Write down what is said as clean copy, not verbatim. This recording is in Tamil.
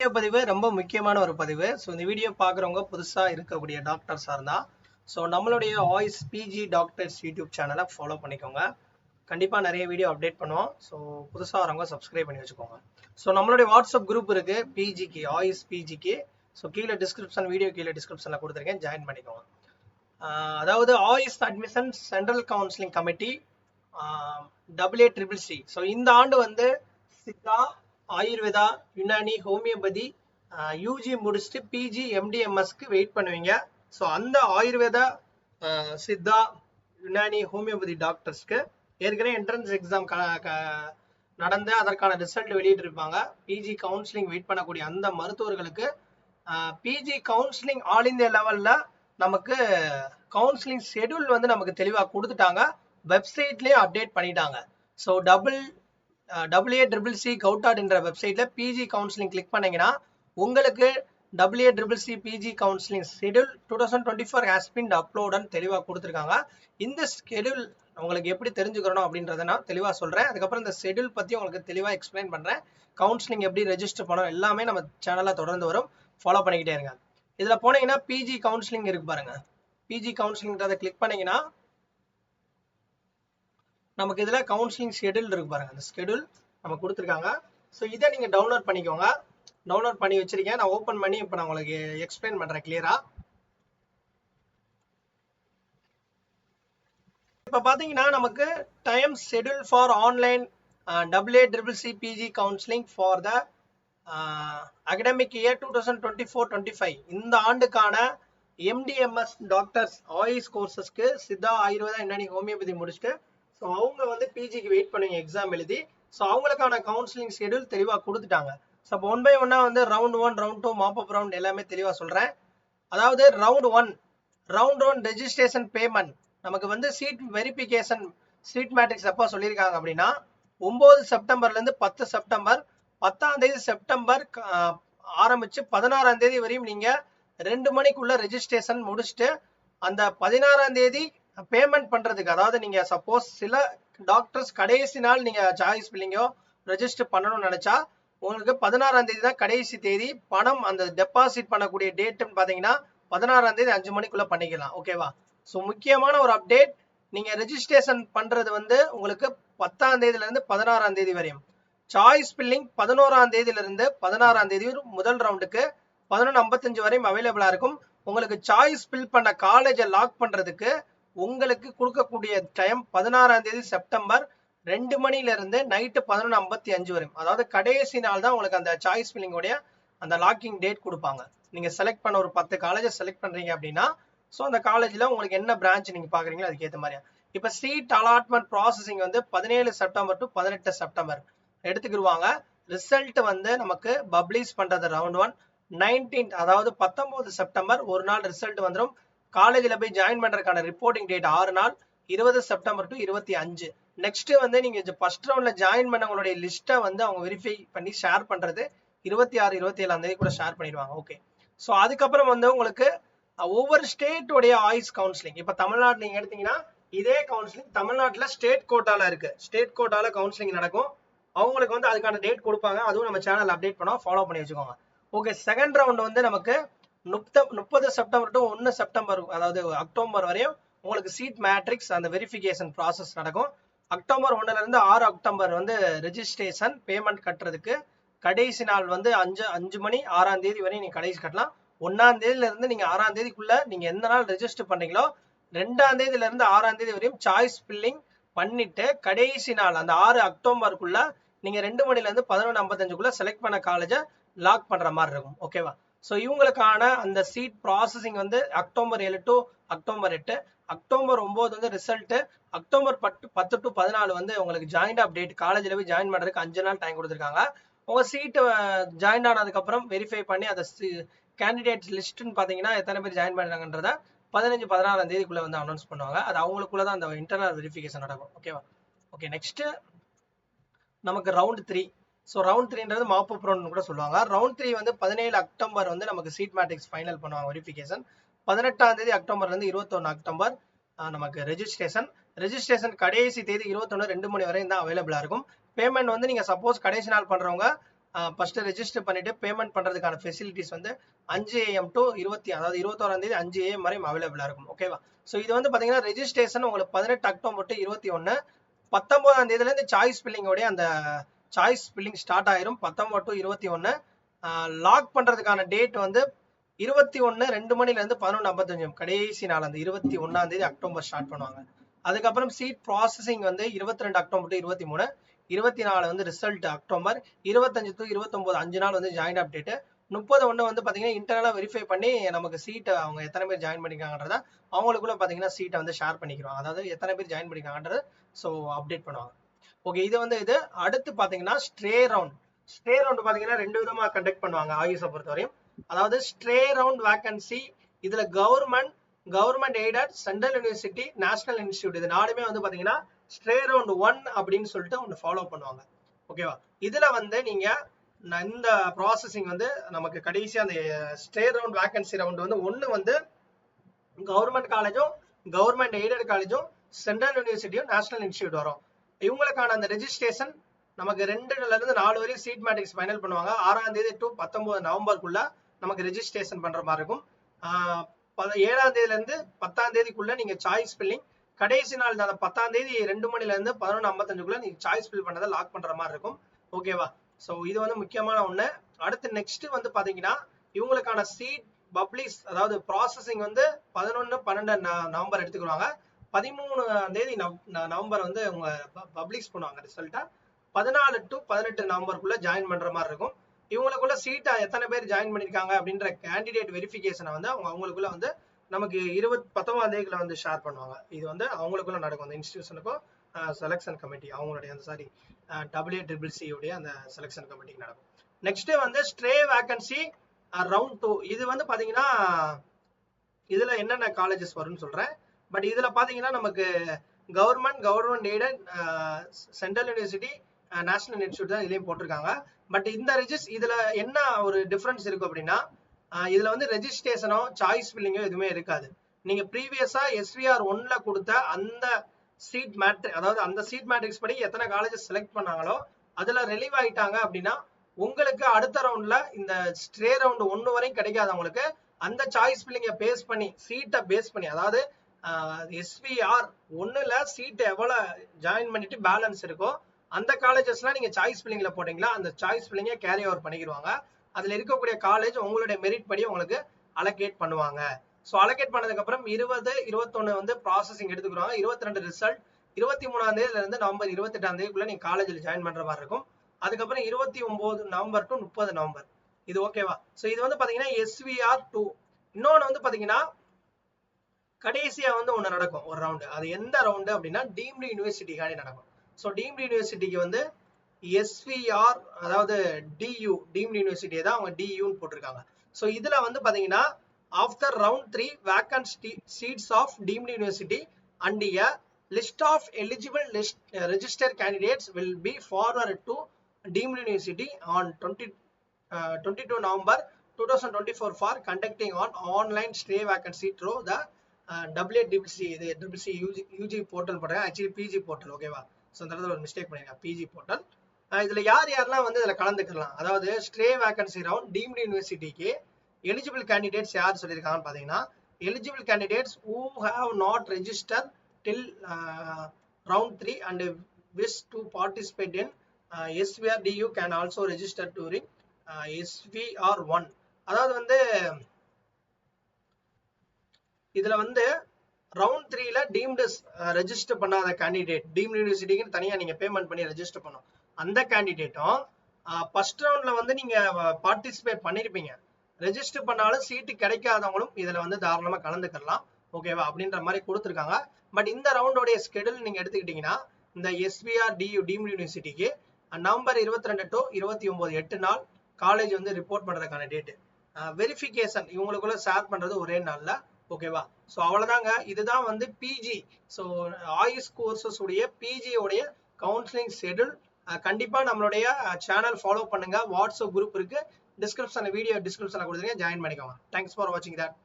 வீடியோ பதிவு ரொம்ப முக்கியமான ஒரு பதிவு. ஸோ இந்த வீடியோ பார்க்குறவங்க புதுசாக இருக்கக்கூடிய டாக்டர்ஸாக இருந்தால் ஸோ நம்மளுடைய வாய்ஸ் பிஜி டாக்டர்ஸ் யூடியூப் சேனலை ஃபாலோ பண்ணிக்கோங்க. கண்டிப்பாக நிறைய வீடியோ அப்டேட் பண்ணுவோம். ஸோ புதுசாக வரவங்க சப்ஸ்கிரைப் பண்ணி வச்சுக்கோங்க. ஸோ நம்மளுடைய வாட்ஸ்அப் குரூப் இருக்குது பிஜிக்கு, வாய்ஸ் பிஜிக்கு. ஸோ கீழே டிஸ்கிரிப்ஷன், வீடியோ கீழே டிஸ்கிரிப்ஷனில் கொடுத்துருக்கேன், ஜாயின் பண்ணிக்கோங்க. அதாவது voice admission central counselling committee AACCC. So இந்த ஆண்டு வந்து சித்தா, ஆயுர்வேதா, யுனானி, ஹோமியோபதி யூஜி முடிச்சுட்டு பிஜி எம்டிஎம்எஸ்க்கு வெயிட் பண்ணுவீங்க. ஸோ அந்த ஆயுர்வேதா, சித்தா, யுனானி, ஹோமியோபதி டாக்டர்ஸ்க்கு ஏற்கனவே என்ட்ரன்ஸ் எக்ஸாம் நடந்து அதற்கான ரிசல்ட் வெளியிட்டிருப்பாங்க. பிஜி கவுன்சிலிங் வெயிட் பண்ணக்கூடிய அந்த மருத்துவர்களுக்கு பிஜி கவுன்சிலிங் ஆல் இந்தியா லெவலில் நமக்கு கவுன்சிலிங் ஷெடியூல் வந்து நமக்கு தெளிவாக கொடுத்துட்டாங்க. வெப்சைட்லேயே அப்டேட் பண்ணிட்டாங்க. ஸோ AACCC கவுட்டாட் என்ற வெப்சைட்ல பிஜி கவுன்சிலிங் கிளிக் பண்ணீங்கன்னா உங்களுக்கு AACCC PG counselling schedule 2024 has been அப்லோடுன்னு தெளிவாக கொடுத்துருக்காங்க. இந்த ஷெடியூல் உங்களுக்கு எப்படி தெரிஞ்சுக்கணும் அப்படின்றத நான் தெளிவாக சொல்கிறேன். அதுக்கப்புறம் இந்த ஷெடியூல் பற்றி உங்களுக்கு தெளிவாக எக்ஸ்பிளைன் பண்ணுறேன். கவுன்சிலிங் எப்படி ரெஜிஸ்டர் பண்ணணும் எல்லாமே நம்ம சேனலில் தொடர்ந்து வரும். ஃபாலோ பண்ணிக்கிட்டே இருங்க. இதில் போனீங்கன்னா பிஜி கவுன்சிலிங் இருக்கு பாருங்க. பிஜி கவுன்சிலிங்கிறத கிளிக் பண்ணீங்கன்னா நமக்கு இதில் கவுன்சிலிங் ஷெடியூல் இருக்கு பாருங்க. அந்த ஷெடியூல் நம்ம கொடுத்துருக்காங்க. ஸோ இதை நீங்கள் டவுன்லோட் பண்ணிக்கோங்க. டவுன்லோட் பண்ணி வச்சிருக்கேன். நான் ஓப்பன் பண்ணி இப்போ நான் உங்களுக்கு எக்ஸ்பிளைன் பண்ணுறேன் கிளியரா. இப்போ பார்த்தீங்கன்னா நமக்கு time schedule for online AACCC PG counselling for the academic year 2024-25 இந்த ஆண்டுக்கான எம்டிஎம்எஸ் டாக்டர்ஸ் ஆயுஷ் கோர்சஸ்க்கு சித்தா, ஆயுர்வேதா, யுனானி, ஹோமியோபதி முடிச்சுட்டு ஸோ அவங்க வந்து பிஜிக்கு வெயிட் பண்ணுவீங்க எக்ஸாம் எழுதி. ஸோ அவங்களுக்கான கவுன்சிலிங் ஷெடியூல் தெளிவாக கொடுத்துட்டாங்க. ஸோ இப்போ 1 by 1 வந்து ரவுண்ட் 1, ரவுண்ட் 2, மாப்பப் ரவுண்ட் எல்லாமே தெளிவாக சொல்கிறேன். அதாவது ரவுண்ட் 1 ரெஜிஸ்ட்ரேஷன் பேமெண்ட் நமக்கு வந்து சீட் வெரிஃபிகேஷன் சீட் மேட்ரிக்ஸ் எப்போ சொல்லியிருக்காங்க அப்படின்னா 9 செப்டம்பர்லேருந்து 10 செப்டம்பர், 10ஆம் தேதி செப்டம்பர் ஆரம்பித்து 16ஆம் தேதி வரையும் நீங்கள் 2 மணிக்குள்ள ரெஜிஸ்ட்ரேஷன் முடிச்சுட்டு அந்த 16ஆம் தேதி பேமெண்ட் பண்ணுறதுக்கு, அதாவது நீங்கள் சப்போஸ் சில டாக்டர்ஸ் கடைசி நாள் நீங்கள் சாய்ஸ் பில்லிங்கோ ரெஜிஸ்டர் பண்ணணும்னு நினச்சா உங்களுக்கு 16ஆம் தேதி தான் கடைசி தேதி. பணம் அந்த டெபாசிட் பண்ணக்கூடிய டேட்டுன்னு பார்த்தீங்கன்னா 16ஆம் தேதி 5 மணிக்குள்ளே பண்ணிக்கலாம். ஓகேவா? ஸோ முக்கியமான ஒரு அப்டேட், நீங்கள் ரெஜிஸ்ட்ரேஷன் பண்ணுறது வந்து உங்களுக்கு 10ஆம் தேதியிலேருந்து 16ஆம் தேதி வரையும். சாய்ஸ் பில்லிங் 11ஆம் தேதியிலிருந்து 16ஆம் தேதி முதல் ரவுண்டுக்கு 11:55 வரையும் அவைலபிளாக இருக்கும். உங்களுக்கு சாய்ஸ் பில் பண்ண காலேஜை லாக் பண்ணுறதுக்கு உங்களுக்கு கொடுக்கக்கூடிய டைம் 16ஆம் தேதி செப்டம்பர் 2 மணிலிருந்து நைட்டு 11:55 வரையும். அதாவது கடைசி நாள் தான் உங்களுக்கு அந்த சாய்ஸ் பில்லிங்கோடைய அந்த லாக்கிங் டேட் கொடுப்பாங்க. நீங்கள் செலக்ட் பண்ண ஒரு 10 காலேஜை செலக்ட் பண்ணுறீங்க அப்படின்னா ஸோ அந்த காலேஜில் உங்களுக்கு என்ன பிரான்ச் நீங்கள் பார்க்குறீங்களோ அதுக்கேற்ற மாதிரியா. இப்போ சீட் அலாட்மெண்ட் ப்ராசஸிங் வந்து 17 செப்டம்பர் டு 18 செப்டம்பர் எடுத்துக்கிடுவாங்க. ரிசல்ட் வந்து நமக்கு பப்ளிஷ் பண்ணுறது ரவுண்ட் 1 19 அதாவது 19 செப்டம்பர் ஒரு நாள் ரிசல்ட் வந்துடும். காலேஜில் போய் ஜாயின் பண்ணுறதுக்கான ரிப்போர்ட்டிங் டேட் 6 நாள், 20 செப்டம்பர் டு 25. நெக்ஸ்ட் வந்து நீங்கள் ஃபர்ஸ்ட் ரவுண்டில் ஜாயின் பண்ணவங்களுடைய லிஸ்ட்டை வந்து அவங்க வெரிஃபை பண்ணி ஷேர் பண்ணுறது 26, 27ஆம் தேதி கூட ஷேர் பண்ணிடுவாங்க. ஓகே. ஸோ அதுக்கப்புறம் வந்து உங்களுக்கு ஒவ்வொரு ஸ்டேட்டோடைய ஆயுஷ் கவுன்சிலிங், இப்போ தமிழ்நாடு நீங்கள் எடுத்தீங்கன்னா இதே கவுன்சிலிங் தமிழ்நாட்டில் ஸ்டேட் கோட்டாவில் இருக்குது. ஸ்டேட் கோட்டாவில் கவுன்சிலிங் நடக்கும். அவங்களுக்கு வந்து அதுக்கான டேட் கொடுப்பாங்க. அதுவும் நம்ம சேனல் அப்டேட் பண்ணோம், ஃபாலோ பண்ணி வச்சுக்கோங்க. ஓகே. செகண்ட் ரவுண்ட் வந்து நமக்கு 30 செப்டம்பர் டு 1 செப்டம்பர் அதாவது அக்டோபர் வரையும் உங்களுக்கு சீட் மேட்ரிக்ஸ் அந்த வெரிஃபிகேஷன் ப்ராசஸ் நடக்கும். அக்டோபர் 1லேருந்து 6 அக்டோபர் வந்து ரெஜிஸ்ட்ரேஷன் பேமெண்ட் கட்டுறதுக்கு கடைசி நாள் வந்து 5 மணி 6ஆம் தேதி வரையும் நீங்கள் கடைசி கட்டலாம். 1ஆம் தேதியிலேருந்து நீங்கள் 6ஆம் தேதிக்குள்ளே நீங்கள் எந்த நாள் ரெஜிஸ்டர் பண்ணுறீங்களோ 2ஆம் தேதியிலேருந்து 6ஆம் தேதி வரையும் சாய்ஸ் ஃபில்லிங் பண்ணிட்டு கடைசி நாள் அந்த 6 அக்டோபருக்குள்ள நீங்கள் 2 மணிலேருந்து 11:55 செலக்ட் பண்ண காலேஜை லாக் பண்ணுற மாதிரி இருக்கும். ஓகேவா? ஸோ இவங்களுக்கான அந்த சீட் ப்ராசஸிங் வந்து அக்டோபர் 7 டு அக்டோபர் 8, அக்டோபர் 9 வந்து ரிசல்ட்டு, அக்டோபர் 10 டு 14 வந்து உங்களுக்கு ஜாயின் அப்டேட், காலேஜில் போய் ஜாயின் பண்ணுறதுக்கு 5 நாள் டைம் கொடுத்துருக்காங்க. உங்கள் சீட்டு ஜாயின் ஆனதுக்கப்புறம் வெரிஃபை பண்ணி அதை கேண்டிடேட் லிஸ்ட்டுன்னு பார்த்தீங்கன்னா எத்தனை பேர் ஜாயின் பண்ணுறாங்கன்றத 15, 16ஆம் தேதிக்குள்ளே வந்து அனௌன்ஸ் பண்ணுவாங்க. அது அவங்களுக்குள்ள தான் அந்த இன்டர்னல் வெரிஃபிகேஷன் நடக்கும். ஓகேவா? ஓகே. நெக்ஸ்ட்டு நமக்கு ரவுண்ட் 3. ஸோ ரவுண்ட் 3ன்றது மாப்பப் ரவுண்ட் கூட சொல்லுவாங்க. ரவுண்ட் 3 வந்து 17 அக்டோபர் வந்து நமக்கு சீட் மேட்ரிக்ஸ் ஃபைனல் பண்ணுவாங்க வெரிஃபிகேஷன். 18ஆம் தேதி அக்டோபர்லேருந்து 21 அக்டோபர் நமக்கு ரெஜிஸ்ட்ரேஷன் கடைசி தேதி 21 2 மணி வரையும் தான் அவைலபிளாக இருக்கும். பேமெண்ட் வந்து நீங்கள் சப்போஸ் கடைசி நாள் பண்ணுறவங்க ஃபர்ஸ்ட் ரெஜிஸ்டர் பண்ணிட்டு பேமெண்ட் பண்றதுக்கான ஃபெசிலிட்டிஸ் வந்து 5 AM டு 21 5 AM வரையும் அவைலபிளா இருக்கும். ஓகேவா? ஸோ இது வந்து பாத்தீங்கன்னா ரெஜிஸ்ட்ரேஷன் உங்களுக்கு 18 அக்டோபர் டு 21, 19ஆம் தேதியில இருந்து சாய்ஸ் பில்லிங்கோடைய அந்த சாய்ஸ் பில்லிங் ஸ்டார்ட் ஆயிரும். 19 டு 21 லாக் பண்றதுக்கான டேட் வந்து 21 2 மணில இருந்து 11:55 கடைசி நாள் அந்த 21ஆம் தேதி அக்டோபர் ஸ்டார்ட் பண்ணுவாங்க. அதுக்கப்புறம் சீட் ப்ராசஸிங் வந்து 22 அக்டோபர் டு 23, 24 வந்து ரிசல்ட் அக்டோபர், 25 டு 29 5 நாள் வந்து ஜாயின் அப் டேட், 31 வந்து பாத்தீங்கன்னா இன்டர்னலா வெரிஃபை பண்ணி நமக்கு சீட் அவங்க எத்தனை பேர் ஜாயின் பண்ணிருக்காங்கன்றத அவங்களுக்குள்ள பாத்தீங்கன்னா சீட்டை வந்து ஷேர் பண்ணிக்கிறோம். அதாவது எத்தனை பேர் ஜாயின் பண்ணிருக்காங்கன்றது ஸோ அப்டேட் பண்ணுவாங்க. ஓகே, இது வந்து இது. அடுத்து பாத்தீங்கன்னா ஸ்ட்ரே ரவுண்ட் பாத்தீங்கன்னா 2 விதமா கண்டக்ட் பண்ணுவாங்க ஆயுஷை பொறுத்தவரையும். அதாவது ஸ்ட்ரே ரவுண்ட் வேகன்சி, இதுல government aided, central university, national institute இது நாலுமே வந்து பாத்தீங்கன்னா ஸ்ட்ரே ரவுண்ட் 1 அப்படின்னு சொல்லிட்டு ஒன்று ஃபாலோ பண்ணுவாங்க. ஓகேவா? இதுல வந்து நீங்க இந்த ப்ராசஸிங் வந்து நமக்கு கடைசியா அந்த ஸ்ட்ரே ரவுண்ட் வேகன்சி ரவுண்ட் வந்து 1 வந்து கவர்மெண்ட் காலேஜும் கவர்மெண்ட் எய்டட் காலேஜும் சென்ட்ரல் யூனிவர்சிட்டியும் நேஷனல் இன்ஸ்டிடியூட் வரும். இவங்களுக்கான அந்த ரெஜிஸ்ட்ரேஷன் நமக்கு 2ல இருந்து 4 வரையும் சீட் மேட்ரிக்ஸ் ஃபைனல் பண்ணுவாங்க. 6ஆம் தேதி டு 19 நவம்பருக்குள்ள நமக்கு ரெஜிஸ்ட்ரேஷன் பண்ற மாதிரி இருக்கும். 7ஆம் தேதியில இருந்து 10ஆம் தேதிக்குள்ள நீங்க சாய்ஸ் ஃபில்லிங், கடைசி நாள் அந்த 10ஆம் தேதி 2 மணில இருந்து 11:55 நீங்க சாய்ஸ் ஃபில் பண்ணதை லாக் பண்ற மாதிரி இருக்கும். ஓகேவா? சோ இது வந்து முக்கியமான ஒண்ணு. அடுத்து நெக்ஸ்ட் வந்து பாத்தீங்கன்னா இவங்களுக்கான சீட் பப்ளிஷ், அதாவது ப்ராசஸிங் வந்து 11-12 நவம்பர் எடுத்துக்குவாங்க. 13ஆம் தேதி நவம்பர் வந்து அவங்க பப்ளிஷ் பண்ணுவாங்க ரிசல்ட்டா. 14 டு 18 நவம்பருக்குள்ள ஜாயின் பண்ற மாதிரி இருக்கும். இவங்களுக்குள்ள சீட்டா எத்தனை பேர் ஜாயின் பண்ணிருக்காங்க அப்படின்ற கேண்டிடேட் வெரிஃபிகேஷனை வந்து அவங்களுக்குள்ள வந்து நமக்கு 19ஆம் தேதிக்குள்ள வந்து ஷேர் பண்ணுவாங்க. இது வந்து அவங்களுக்குள்ள நடக்கும். அந்த இன்ஸ்டிடியூஷனுக்கும் செலக்ஷன் கமிட்டி அவங்களுடைய அந்த AACCC உடைய அந்த செலக்ஷன் கமிட்டிக்கு நடக்கும். நெக்ஸ்ட் வந்து ஸ்ட்ரே வேகன்சி ரவுண்ட் 2. இது வந்து பாத்தீங்கன்னா இதுல என்னென்ன காலேஜஸ் வரும்னு சொல்றேன். பட் இதுல பாத்தீங்கன்னா நமக்கு government aided, central university, national institute தான் இதுலயும் போட்டிருக்காங்க. பட் இந்த இதுல என்ன ஒரு டிஃபரன்ஸ் இருக்கு அப்படின்னா இதுல வந்து ரெஜிஸ்ட்ரேஷனோ சாய்ஸ் ஃபில்லிங்கோ எதுவுமே இருக்காது. நீங்க ப்ரீவியஸா SVR 1ல கொடுத்த அந்த சீட் மேட்ரிக்ஸ், அதாவது அந்த சீட் மேட்ரிக்ஸ் படி எத்தனை காலேஜஸ் செலக்ட் பண்ணாங்களோ அதுல ரிலீவ் ஆயிட்டாங்க அப்படின்னா உங்களுக்கு அடுத்த ரவுண்ட்ல இந்த ஸ்ட்ரே ரவுண்ட் 1 வரையும் கிடைக்காதவங்களுக்கு அந்த சாய்ஸ் ஃபில்லிங்கை பேஸ் பண்ணி சீட்டை பேஸ் பண்ணி, அதாவது SVR 1ல சீட் எவ்வளவு ஜாயின் பண்ணிட்டு பேலன்ஸ் இருக்கோ அந்த காலேஜஸ்லாம் நீங்க சாய்ஸ் ஃபில்லிங்ல போட்டீங்களா அந்த சாய்ஸ் ஃபில்லிங்கை கேரி ஓவர் பண்ணிடுவாங்க. அதுல இருக்கக்கூடிய காலேஜ் உங்களுடைய மெரிட் படி உங்களுக்கு அலோகேட் பண்ணுவாங்க. ஸோ அலோகேட் பண்ணதுக்கு அப்புறம் 20, 21 வந்து ப்ராசஸிங் எடுத்துக்கிறாங்க. 22 ரிசல்ட் 23ஆம் தேதியில இருந்து நவம்பர் 28ஆம் தேதிக்குள்ள நீங்க காலேஜில் ஜாயின் பண்ற மாதிரி இருக்கும். அதுக்கப்புறம் 29 நவம்பர் டு 30 நவம்பர். இது ஓகேவா? ஸோ இது வந்து பாத்தீங்கன்னா SVR 2. இன்னொன்னு வந்து பாத்தீங்கன்னா கடைசியா வந்து ஒண்ணு நடக்கும் ஒரு ரவுண்டு. அது எந்த ரவுண்டு அப்படின்னா டீம்டு யூனிவர்சிட்டிக்காண்டி நடக்கும். ஸோ டீம்டு யூனிவர்சிட்டிக்கு வந்து SVR, அதாவது DU டீம்டு யூனிவர்சிட்டியை தான் அவங்க DUன்னு போட்டிருக்காங்க. ஸோ இதுல வந்து பாத்தீங்கன்னா after round 3 vacant seats of deemed university and a list of eligible registered candidates will be forwarded to deemed university on 22 November 2024 for conducting on online stray vacancy through the WCC UG portal போடுறேன். Actually PG portal. ஓகேவா? ஸோ இந்த இடத்துல ஒரு மிஸ்டேக் பண்ணிருக்கேன். PG portal. இதுல யாரெல்லாம் வந்து இதுல கலந்துக்கலாம், அதாவது ஸ்ட்ரே வேகன்சி ரவுண்ட் டீம்டு யூனிவர்சிட்டிக்கு எலிஜிபிள் கேண்டிடேட்ஸ் யார் சொல்லியிருக்காங்கன்னு பாத்தீங்கன்னா eligible candidates who have not registered till round 3 and wish to participate in SVR DU can also register during SVR 1. அதாவது வந்து இதுல வந்து ரவுண்ட் 3ல டீம்டு ரெஜிஸ்டர் பண்ணாத கேண்டிடேட், டீம்டு யூனிவர்சிட்டிக்கு தனியா நீங்க பேமெண்ட் பண்ணி ரெஜிஸ்டர் பண்ணும் அந்த கேண்டிடேட்டும் ஃபர்ஸ்ட் ரவுண்ட்ல வந்து நீங்க பார்ட்டிசிபேட் பண்ணிருப்பீங்க, ரெஜிஸ்டர் பண்ணாலும் சீட்டு கிடைக்காதவங்களும் இதுல வந்து தாராளமா கலந்துக்கலாம். ஓகேவா? அப்படின்ற மாதிரி கொடுத்துருக்காங்க. பட் இந்த ரவுண்டோடைய ஸ்கெடியூல் நீங்க எடுத்துக்கிட்டீங்கன்னா இந்த SVR DU டீம்டு யூனிவர்சிட்டிக்கு நவம்பர் 22 டு 29 8 நாள் காலேஜ் வந்து ரிப்போர்ட் பண்றதுக்கான டேட். வெரிஃபிகேஷன் இவங்களுக்குள்ள ஷேர் பண்றது ஒரே நாள்ல. ஓகேவா? ஸோ அவ்வளவுதாங்க. இதுதான் வந்து PG, ஸோ ஆயுஷ் கோர்சஸ் உடைய PG உடைய கவுன்சிலிங் ஷெட்யூல். கண்டிப்பா நம்மளுடைய சேனல் ஃபாலோ பண்ணுங்க. வாட்ஸ்அப் குரூப் இருக்கு, டிஸ்கிரிப்ஷன்ல வீடியோ டிஸ்கிரிப்ஷன்ல கொடுத்துருங்க, ஜாயின் பண்ணிக்கோங்க. தேங்க்ஸ் ஃபார் வாட்சிங் தட்.